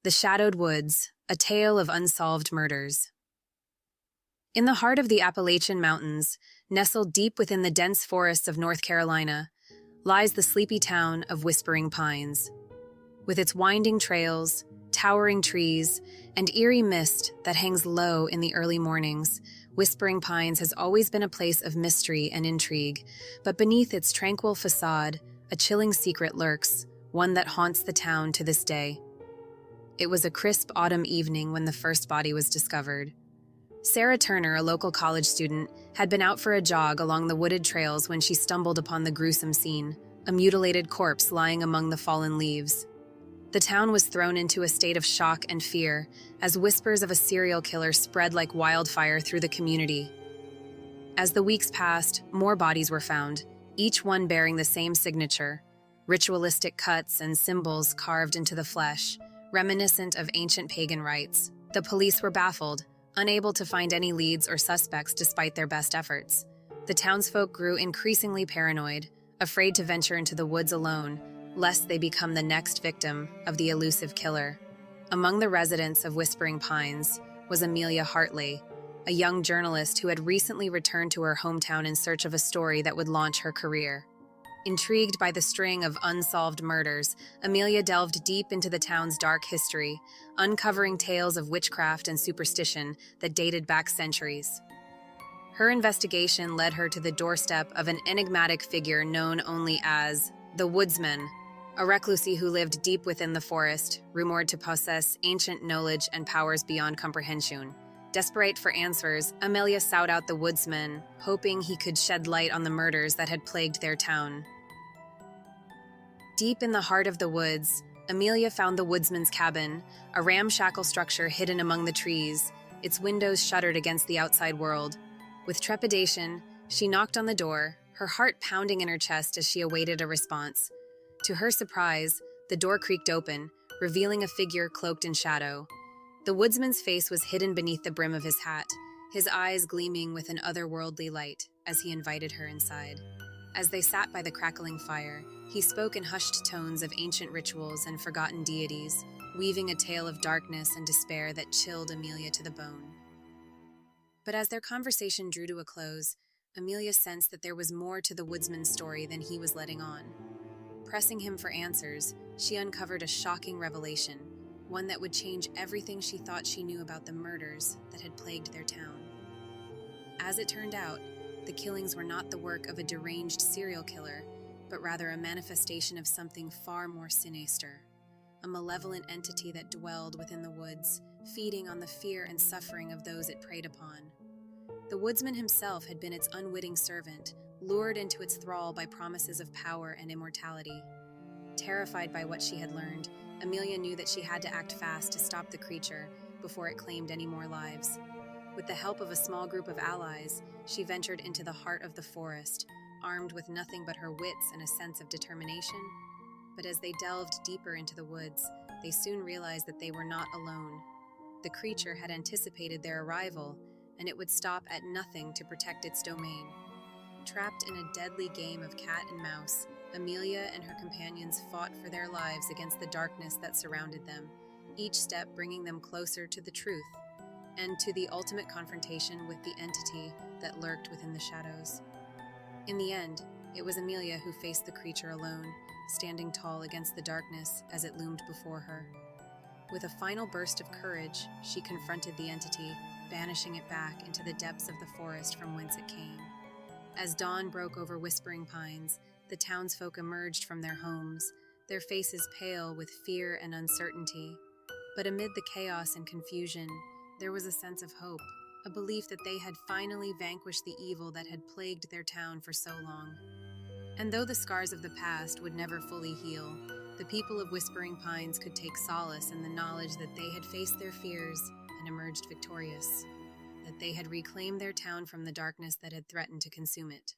The Shadowed Woods, a tale of unsolved murders. In the heart of the Appalachian Mountains, nestled deep within the dense forests of North Carolina, lies the sleepy town of Whispering Pines. With its winding trails, towering trees, and eerie mist that hangs low in the early mornings, Whispering Pines has always been a place of mystery and intrigue, but beneath its tranquil facade, a chilling secret lurks, one that haunts the town to this day. It was a crisp autumn evening when the first body was discovered. Sarah Turner, a local college student, had been out for a jog along the wooded trails when she stumbled upon the gruesome scene, a mutilated corpse lying among the fallen leaves. The town was thrown into a state of shock and fear as whispers of a serial killer spread like wildfire through the community. As the weeks passed, more bodies were found, each one bearing the same signature, ritualistic cuts and symbols carved into the flesh, reminiscent of ancient pagan rites. The police were baffled, unable to find any leads or suspects despite their best efforts. The townsfolk grew increasingly paranoid, afraid to venture into the woods alone, lest they become the next victim of the elusive killer. Among the residents of Whispering Pines was Amelia Hartley, a young journalist who had recently returned to her hometown in search of a story that would launch her career. Intrigued by the string of unsolved murders, Amelia delved deep into the town's dark history, uncovering tales of witchcraft and superstition that dated back centuries. Her investigation led her to the doorstep of an enigmatic figure known only as the Woodsman, a recluse who lived deep within the forest, rumored to possess ancient knowledge and powers beyond comprehension. Desperate for answers, Amelia sought out the Woodsman, hoping he could shed light on the murders that had plagued their town. Deep in the heart of the woods, Amelia found the Woodsman's cabin, a ramshackle structure hidden among the trees, its windows shuttered against the outside world. With trepidation, she knocked on the door, her heart pounding in her chest as she awaited a response. To her surprise, the door creaked open, revealing a figure cloaked in shadow. The woodsman's face was hidden beneath the brim of his hat, his eyes gleaming with an otherworldly light as he invited her inside. As they sat by the crackling fire, he spoke in hushed tones of ancient rituals and forgotten deities, weaving a tale of darkness and despair that chilled Amelia to the bone. But as their conversation drew to a close, Amelia sensed that there was more to the woodsman's story than he was letting on. Pressing him for answers, she uncovered a shocking revelation, one that would change everything she thought she knew about the murders that had plagued their town. As it turned out, the killings were not the work of a deranged serial killer, but rather a manifestation of something far more sinister, a malevolent entity that dwelled within the woods, feeding on the fear and suffering of those it preyed upon. The woodsman himself had been its unwitting servant, lured into its thrall by promises of power and immortality. Terrified by what she had learned, Amelia knew that she had to act fast to stop the creature before it claimed any more lives. With the help of a small group of allies, she ventured into the heart of the forest, armed with nothing but her wits and a sense of determination. But as they delved deeper into the woods, they soon realized that they were not alone. The creature had anticipated their arrival, and it would stop at nothing to protect its domain. Trapped in a deadly game of cat and mouse, Amelia and her companions fought for their lives against the darkness that surrounded them, each step bringing them closer to the truth and to the ultimate confrontation with the entity that lurked within the shadows. In the end, it was Amelia who faced the creature alone, standing tall against the darkness as it loomed before her. With a final burst of courage, she confronted the entity, banishing it back into the depths of the forest from whence it came. As dawn broke over Whispering Pines, the townsfolk emerged from their homes, their faces pale with fear and uncertainty. But amid the chaos and confusion, there was a sense of hope, a belief that they had finally vanquished the evil that had plagued their town for so long. And though the scars of the past would never fully heal, the people of Whispering Pines could take solace in the knowledge that they had faced their fears and emerged victorious, that they had reclaimed their town from the darkness that had threatened to consume it.